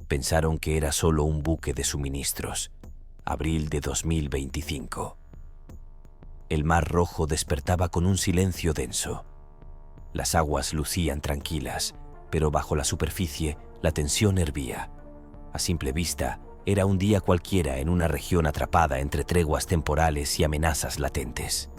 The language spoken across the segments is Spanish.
Pensaron que era solo un buque de suministros. Abril de 2025. El Mar Rojo despertaba con un silencio denso. Las aguas lucían tranquilas, pero bajo la superficie la tensión hervía. A simple vista, era un día cualquiera en una región atrapada entre treguas temporales y amenazas latentes.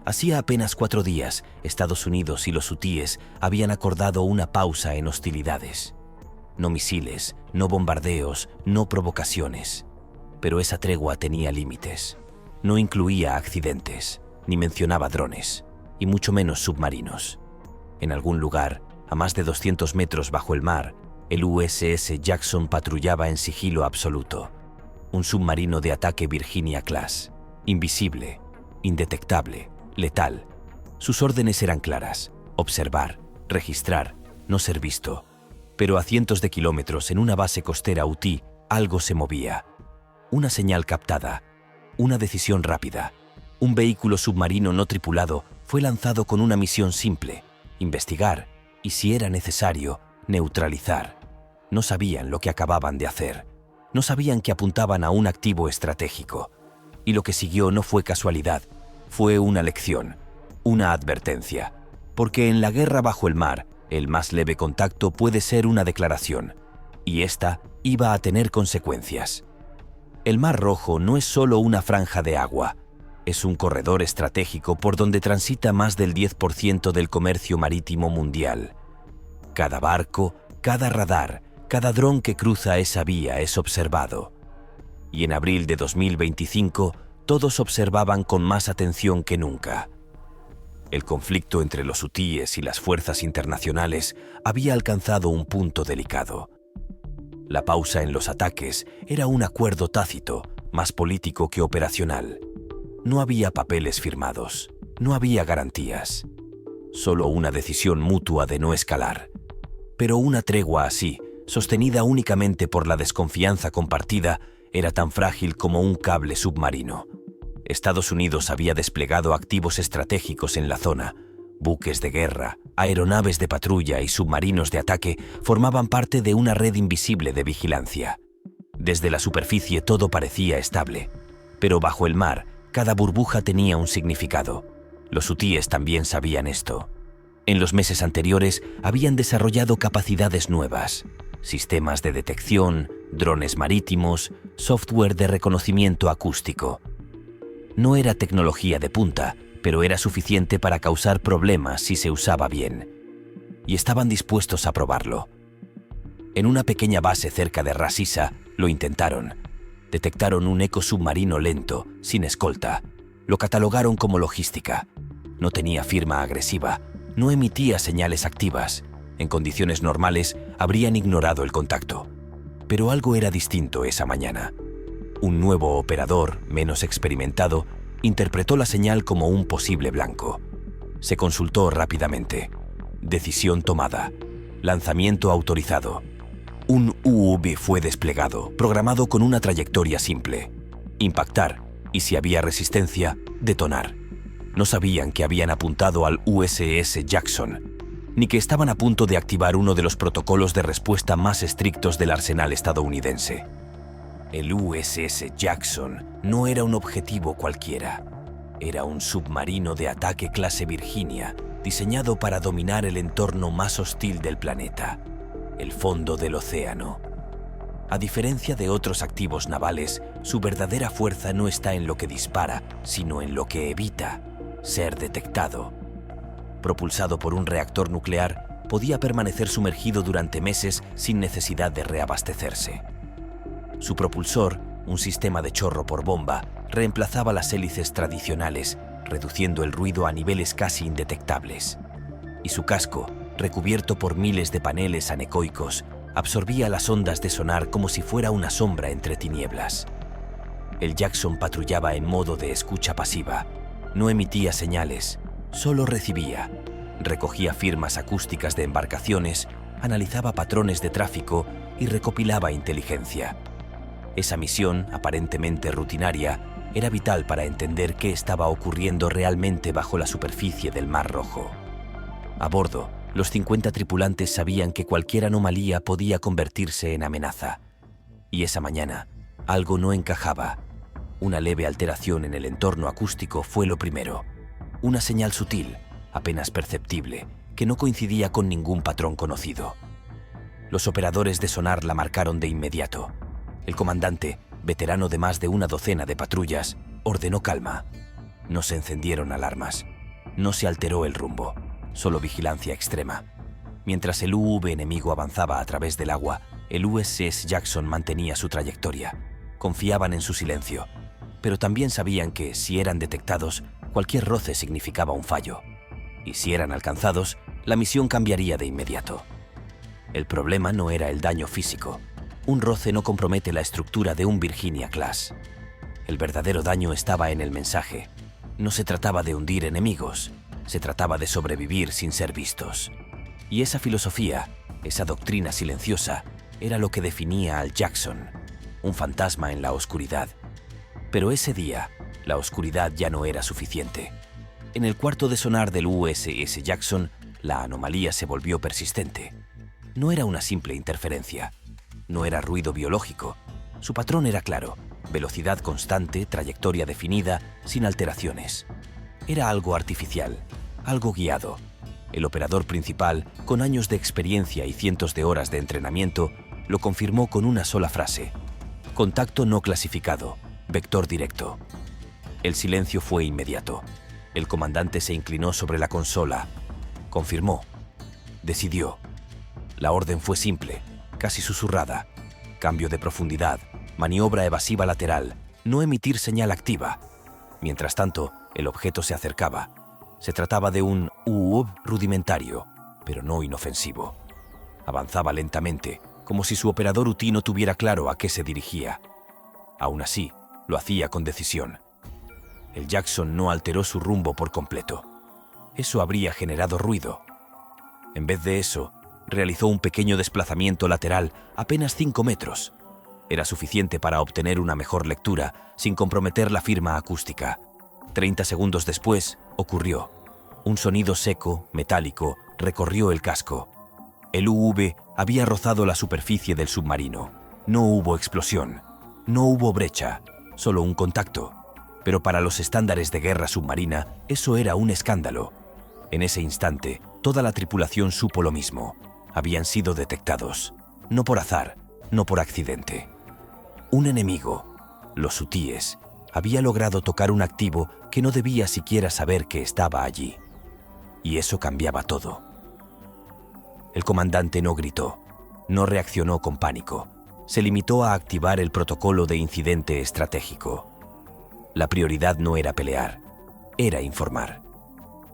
Hacía apenas 4 días, Estados Unidos y los hutíes habían acordado una pausa en hostilidades. No misiles, no bombardeos, no provocaciones. Pero esa tregua tenía límites. No incluía accidentes, ni mencionaba drones, y mucho menos submarinos. En algún lugar, a más de 200 metros bajo el mar, el USS Jackson patrullaba en sigilo absoluto. Un submarino de ataque Virginia-class, invisible, indetectable, letal. Sus órdenes eran claras: observar, registrar, no ser visto. Pero a cientos de kilómetros en una base costera hutí, algo se movía. Una señal captada, una decisión rápida. Un vehículo submarino no tripulado fue lanzado con una misión simple: investigar y, si era necesario, neutralizar. No sabían lo que acababan de hacer. No sabían que apuntaban a un activo estratégico. Y lo que siguió no fue casualidad, fue una lección, una advertencia. Porque en la guerra bajo el mar, el más leve contacto puede ser una declaración, y esta iba a tener consecuencias. El Mar Rojo no es solo una franja de agua, es un corredor estratégico por donde transita más del 10% del comercio marítimo mundial. Cada barco, cada radar, cada dron que cruza esa vía es observado. Y en abril de 2025, todos observaban con más atención que nunca. El conflicto entre los hutíes y las fuerzas internacionales había alcanzado un punto delicado. La pausa en los ataques era un acuerdo tácito, más político que operacional. No había papeles firmados, no había garantías. Solo una decisión mutua de no escalar. Pero una tregua así, sostenida únicamente por la desconfianza compartida, era tan frágil como un cable submarino. Estados Unidos había desplegado activos estratégicos en la zona. Buques de guerra, aeronaves de patrulla y submarinos de ataque formaban parte de una red invisible de vigilancia. Desde la superficie todo parecía estable, pero bajo el mar cada burbuja tenía un significado. Los hutíes también sabían esto. En los meses anteriores habían desarrollado capacidades nuevas: sistemas de detección, drones marítimos, software de reconocimiento acústico. No era tecnología de punta, pero era suficiente para causar problemas si se usaba bien. Y estaban dispuestos a probarlo. En una pequeña base cerca de Ras Isa lo intentaron. Detectaron un eco submarino lento, sin escolta. Lo catalogaron como logística. No tenía firma agresiva, no emitía señales activas. En condiciones normales habrían ignorado el contacto. Pero algo era distinto esa mañana. Un nuevo operador, menos experimentado, interpretó la señal como un posible blanco. Se consultó rápidamente. Decisión tomada. Lanzamiento autorizado. Un UUV fue desplegado, programado con una trayectoria simple: impactar y, si había resistencia, detonar. No sabían que habían apuntado al USS Jackson, ni que estaban a punto de activar uno de los protocolos de respuesta más estrictos del arsenal estadounidense. El USS Jackson no era un objetivo cualquiera. Era un submarino de ataque clase Virginia, diseñado para dominar el entorno más hostil del planeta, el fondo del océano. A diferencia de otros activos navales, su verdadera fuerza no está en lo que dispara, sino en lo que evita ser detectado. Propulsado por un reactor nuclear, podía permanecer sumergido durante meses sin necesidad de reabastecerse. Su propulsor, un sistema de chorro por bomba, reemplazaba las hélices tradicionales, reduciendo el ruido a niveles casi indetectables. Y su casco, recubierto por miles de paneles anecoicos, absorbía las ondas de sonar como si fuera una sombra entre tinieblas. El Jackson patrullaba en modo de escucha pasiva. No emitía señales, solo recibía. Recogía firmas acústicas de embarcaciones, analizaba patrones de tráfico y recopilaba inteligencia. Esa misión, aparentemente rutinaria, era vital para entender qué estaba ocurriendo realmente bajo la superficie del Mar Rojo. A bordo, Los 50 tripulantes sabían que cualquier anomalía podía convertirse en amenaza. Y esa mañana, algo no encajaba. Una leve alteración en el entorno acústico fue lo primero. Una señal sutil, apenas perceptible, que no coincidía con ningún patrón conocido. Los operadores de sonar la marcaron de inmediato. El comandante, veterano de más de una docena de patrullas, ordenó calma. No se encendieron alarmas. No se alteró el rumbo, solo vigilancia extrema. Mientras el UV enemigo avanzaba a través del agua, el USS Jackson mantenía su trayectoria. Confiaban en su silencio, pero también sabían que, si eran detectados, cualquier roce significaba un fallo. Y si eran alcanzados, la misión cambiaría de inmediato. El problema no era el daño físico. Un roce no compromete la estructura de un Virginia-class. El verdadero daño estaba en el mensaje. No se trataba de hundir enemigos, se trataba de sobrevivir sin ser vistos. Y esa filosofía, esa doctrina silenciosa, era lo que definía al Jackson, un fantasma en la oscuridad. Pero ese día, la oscuridad ya no era suficiente. En el cuarto de sonar del USS Jackson, la anomalía se volvió persistente. No era una simple interferencia, no era ruido biológico. Su patrón era claro: velocidad constante, trayectoria definida, sin alteraciones. Era algo artificial, algo guiado. El operador principal, con años de experiencia y cientos de horas de entrenamiento, lo confirmó con una sola frase: contacto no clasificado, vector directo. El silencio fue inmediato. El comandante se inclinó sobre la consola. Confirmó. Decidió. La orden fue simple, casi susurrada: cambio de profundidad, maniobra evasiva lateral, no emitir señal activa. Mientras tanto, el objeto se acercaba. Se trataba de un UUV rudimentario, pero no inofensivo. Avanzaba lentamente, como si su operador UTI no tuviera claro a qué se dirigía. Aún así, lo hacía con decisión. El Jackson no alteró su rumbo por completo. Eso habría generado ruido. En vez de eso, realizó un pequeño desplazamiento lateral, apenas 5 metros. Era suficiente para obtener una mejor lectura, sin comprometer la firma acústica. 30 segundos después, ocurrió. Un sonido seco, metálico, recorrió el casco. El UV había rozado la superficie del submarino. No hubo explosión, no hubo brecha, solo un contacto. Pero para los estándares de guerra submarina, eso era un escándalo. En ese instante, toda la tripulación supo lo mismo. Habían sido detectados, no por azar, no por accidente. Un enemigo, los hutíes, había logrado tocar un activo que no debía siquiera saber que estaba allí. Y eso cambiaba todo. El comandante no gritó, no reaccionó con pánico. Se limitó a activar el protocolo de incidente estratégico. La prioridad no era pelear, era informar.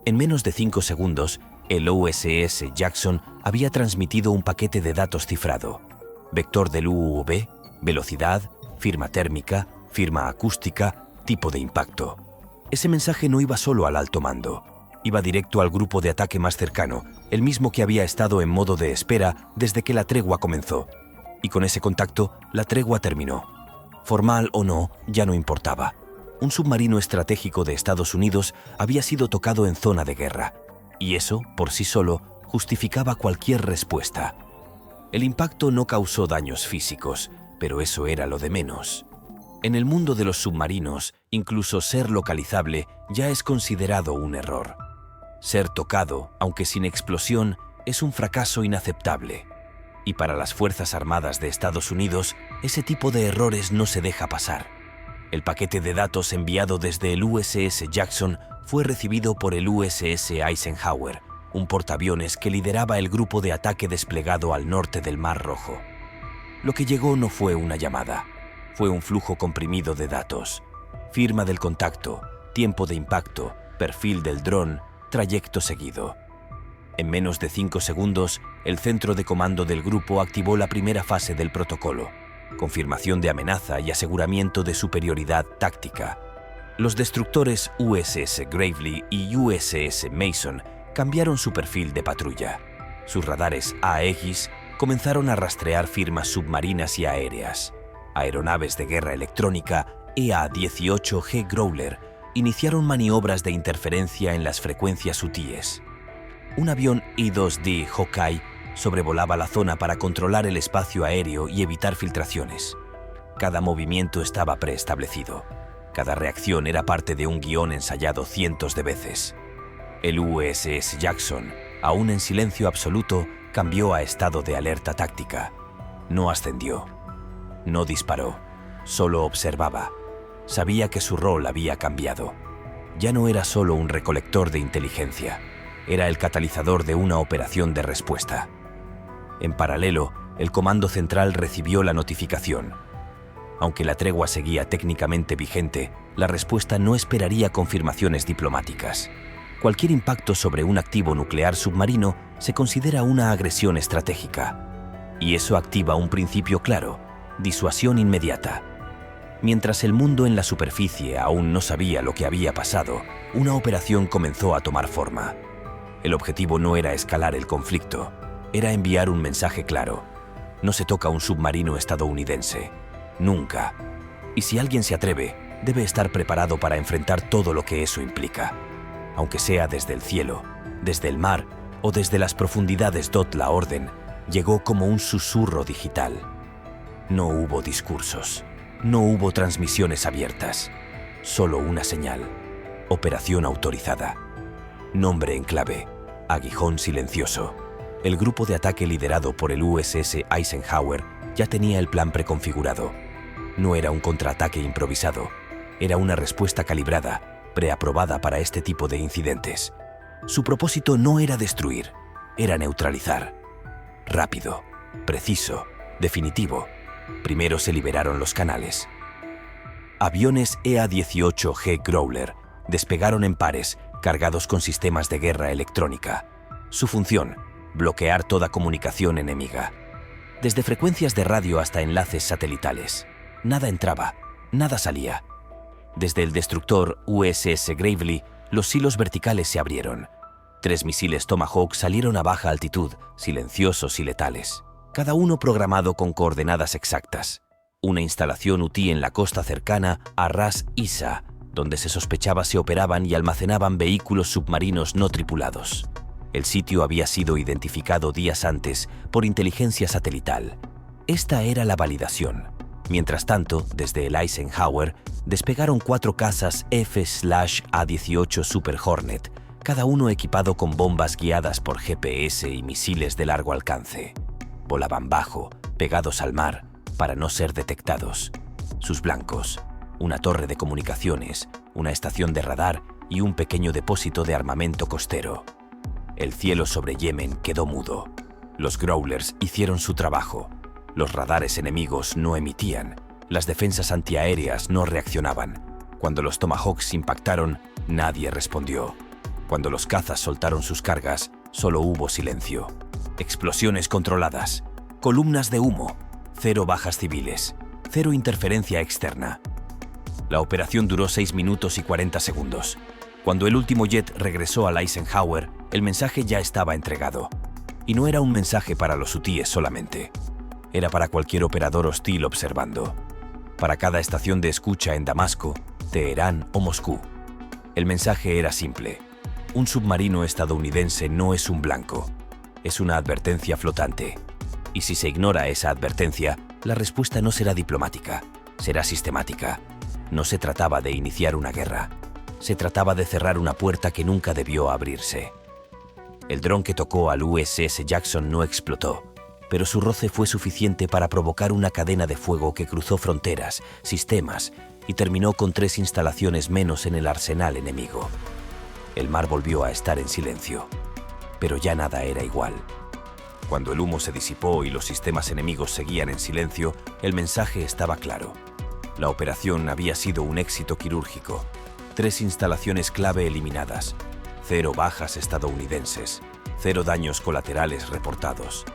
En menos de 5 segundos, el USS Jackson había transmitido un paquete de datos cifrado: vector del UUV, velocidad, firma térmica, firma acústica, tipo de impacto. Ese mensaje no iba solo al alto mando, iba directo al grupo de ataque más cercano, el mismo que había estado en modo de espera desde que la tregua comenzó. Y con ese contacto, la tregua terminó. Formal o no, ya no importaba. Un submarino estratégico de Estados Unidos había sido tocado en zona de guerra, y eso, por sí solo, justificaba cualquier respuesta. El impacto no causó daños físicos, pero eso era lo de menos. En el mundo de los submarinos, incluso ser localizable ya es considerado un error. Ser tocado, aunque sin explosión, es un fracaso inaceptable. Y para las Fuerzas Armadas de Estados Unidos, ese tipo de errores no se deja pasar. El paquete de datos enviado desde el USS Jackson fue recibido por el USS Eisenhower, un portaaviones que lideraba el grupo de ataque desplegado al norte del Mar Rojo. Lo que llegó no fue una llamada, fue un flujo comprimido de datos: firma del contacto, tiempo de impacto, perfil del dron, trayecto seguido. En menos de 5 segundos, el centro de comando del grupo activó la primera fase del protocolo: confirmación de amenaza y aseguramiento de superioridad táctica. Los destructores USS Gravely y USS Mason cambiaron su perfil de patrulla. Sus radares Aegis comenzaron a rastrear firmas submarinas y aéreas. Aeronaves de guerra electrónica EA-18G Growler iniciaron maniobras de interferencia en las frecuencias hutíes. Un avión I-2D Hawkeye sobrevolaba la zona para controlar el espacio aéreo y evitar filtraciones. Cada movimiento estaba preestablecido. Cada reacción era parte de un guión ensayado cientos de veces. El USS Jackson, aún en silencio absoluto, cambió a estado de alerta táctica. No ascendió. No disparó. Solo observaba. Sabía que su rol había cambiado. Ya no era solo un recolector de inteligencia. Era el catalizador de una operación de respuesta. En paralelo, el Comando Central recibió la notificación. Aunque la tregua seguía técnicamente vigente, la respuesta no esperaría confirmaciones diplomáticas. Cualquier impacto sobre un activo nuclear submarino se considera una agresión estratégica. Y eso activa un principio claro: disuasión inmediata. Mientras el mundo en la superficie aún no sabía lo que había pasado, una operación comenzó a tomar forma. El objetivo no era escalar el conflicto, era enviar un mensaje claro: no se toca un submarino estadounidense. Nunca. Y si alguien se atreve, debe estar preparado para enfrentar todo lo que eso implica. Aunque sea desde el cielo, desde el mar o desde las profundidades. La orden llegó como un susurro digital. No hubo discursos, no hubo transmisiones abiertas, solo una señal: operación autorizada. Nombre en clave: Aguijón Silencioso. El grupo de ataque liderado por el USS Eisenhower ya tenía el plan preconfigurado. No era un contraataque improvisado, era una respuesta calibrada, preaprobada para este tipo de incidentes. Su propósito no era destruir, era neutralizar. Rápido, preciso, definitivo. Primero se liberaron los canales. Aviones EA-18G Growler despegaron en pares, cargados con sistemas de guerra electrónica. Su función: bloquear toda comunicación enemiga. Desde frecuencias de radio hasta enlaces satelitales. Nada entraba, nada salía. Desde el destructor USS Gravely, los silos verticales se abrieron. 3 misiles Tomahawk salieron a baja altitud, silenciosos y letales, cada uno programado con coordenadas exactas. Una instalación UTI en la costa cercana a Ras Isa, donde se sospechaba se operaban y almacenaban vehículos submarinos no tripulados. El sitio había sido identificado días antes por inteligencia satelital. Esta era la validación. Mientras tanto, desde el Eisenhower, despegaron 4 cazas F/A-18 Super Hornet, cada uno equipado con bombas guiadas por GPS y misiles de largo alcance. Volaban bajo, pegados al mar, para no ser detectados. Sus blancos: una torre de comunicaciones, una estación de radar y un pequeño depósito de armamento costero. El cielo sobre Yemen quedó mudo. Los Growlers hicieron su trabajo. Los radares enemigos no emitían, las defensas antiaéreas no reaccionaban. Cuando los Tomahawks impactaron, nadie respondió. Cuando los cazas soltaron sus cargas, solo hubo silencio. Explosiones controladas, columnas de humo, 0 bajas civiles, 0 interferencia externa. La operación duró 6 minutos y 40 segundos. Cuando el último jet regresó al Eisenhower, el mensaje ya estaba entregado. Y no era un mensaje para los hutíes solamente. Era para cualquier operador hostil observando. Para cada estación de escucha en Damasco, Teherán o Moscú. El mensaje era simple: un submarino estadounidense no es un blanco. Es una advertencia flotante. Y si se ignora esa advertencia, la respuesta no será diplomática, será sistemática. No se trataba de iniciar una guerra. Se trataba de cerrar una puerta que nunca debió abrirse. El dron que tocó al USS Jackson no explotó, pero su roce fue suficiente para provocar una cadena de fuego que cruzó fronteras, sistemas y terminó con 3 instalaciones menos en el arsenal enemigo. El mar volvió a estar en silencio, pero ya nada era igual. Cuando el humo se disipó y los sistemas enemigos seguían en silencio, el mensaje estaba claro. La operación había sido un éxito quirúrgico. 3 instalaciones clave eliminadas, 0 bajas estadounidenses, 0 daños colaterales reportados.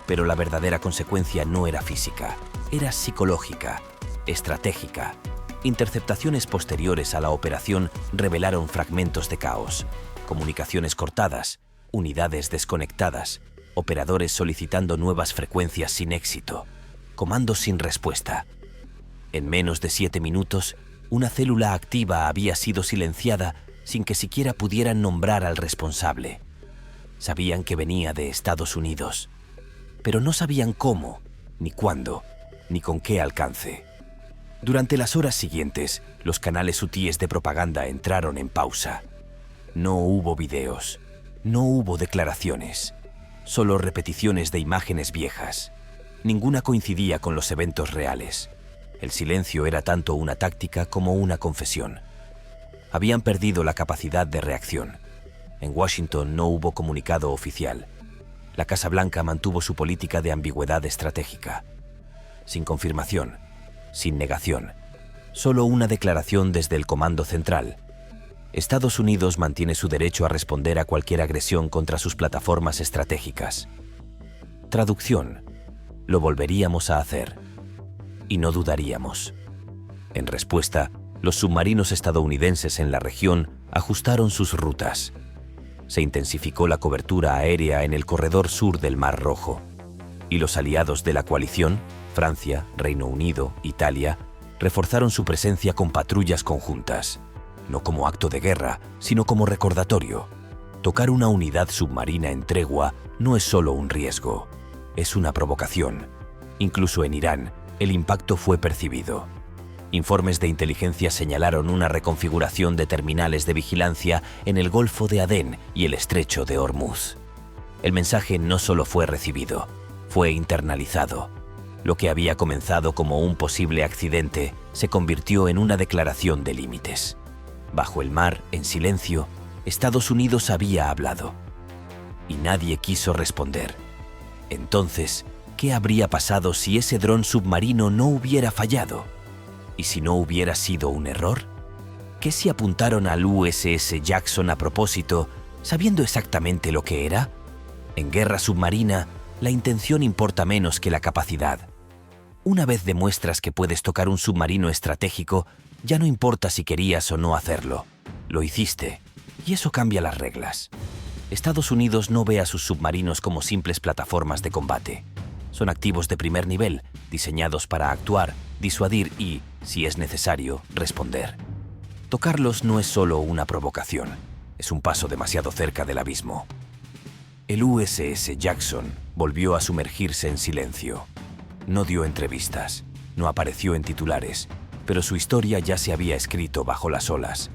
Pero la verdadera consecuencia no era física, era psicológica, estratégica. Interceptaciones posteriores a la operación revelaron fragmentos de caos, comunicaciones cortadas, unidades desconectadas, operadores solicitando nuevas frecuencias sin éxito, comandos sin respuesta. En menos de 7 minutos, una célula activa había sido silenciada sin que siquiera pudieran nombrar al responsable. Sabían que venía de Estados Unidos, pero no sabían cómo, ni cuándo, ni con qué alcance. Durante las horas siguientes, los canales hutíes de propaganda entraron en pausa. No hubo videos, no hubo declaraciones, solo repeticiones de imágenes viejas. Ninguna coincidía con los eventos reales. El silencio era tanto una táctica como una confesión. Habían perdido la capacidad de reacción. En Washington no hubo comunicado oficial. La Casa Blanca mantuvo su política de ambigüedad estratégica. Sin confirmación, sin negación, solo una declaración desde el Comando Central. Estados Unidos mantiene su derecho a responder a cualquier agresión contra sus plataformas estratégicas. Traducción: lo volveríamos a hacer. Y no dudaríamos. En respuesta, los submarinos estadounidenses en la región ajustaron sus rutas. Se intensificó la cobertura aérea en el corredor sur del Mar Rojo. Y los aliados de la coalición, Francia, Reino Unido, Italia, reforzaron su presencia con patrullas conjuntas. No como acto de guerra, sino como recordatorio. Tocar una unidad submarina en tregua no es solo un riesgo, es una provocación. Incluso en Irán, el impacto fue percibido. Informes de inteligencia señalaron una reconfiguración de terminales de vigilancia en el Golfo de Adén y el Estrecho de Hormuz. El mensaje no solo fue recibido, fue internalizado. Lo que había comenzado como un posible accidente se convirtió en una declaración de límites. Bajo el mar, en silencio, Estados Unidos había hablado. Y nadie quiso responder. Entonces, ¿qué habría pasado si ese dron submarino no hubiera fallado? ¿Y si no hubiera sido un error? ¿Qué si apuntaron al USS Jackson a propósito, sabiendo exactamente lo que era? En guerra submarina, la intención importa menos que la capacidad. Una vez demuestras que puedes tocar un submarino estratégico, ya no importa si querías o no hacerlo. Lo hiciste, y eso cambia las reglas. Estados Unidos no ve a sus submarinos como simples plataformas de combate. Son activos de primer nivel, diseñados para actuar, disuadir y, si es necesario, responder. Tocarlos no es solo una provocación, es un paso demasiado cerca del abismo. El USS Jackson volvió a sumergirse en silencio. No dio entrevistas, no apareció en titulares, pero su historia ya se había escrito bajo las olas.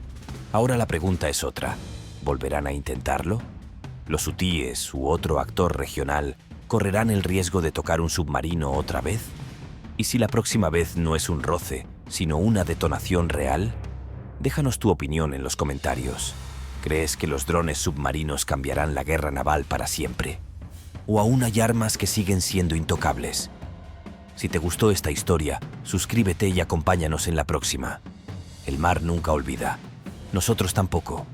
Ahora la pregunta es otra. ¿Volverán a intentarlo? ¿Los hutíes u otro actor regional correrán el riesgo de tocar un submarino otra vez? ¿Y si la próxima vez no es un roce, sino una detonación real? Déjanos tu opinión en los comentarios. ¿Crees que los drones submarinos cambiarán la guerra naval para siempre? ¿O aún hay armas que siguen siendo intocables? Si te gustó esta historia, suscríbete y acompáñanos en la próxima. El mar nunca olvida. Nosotros tampoco.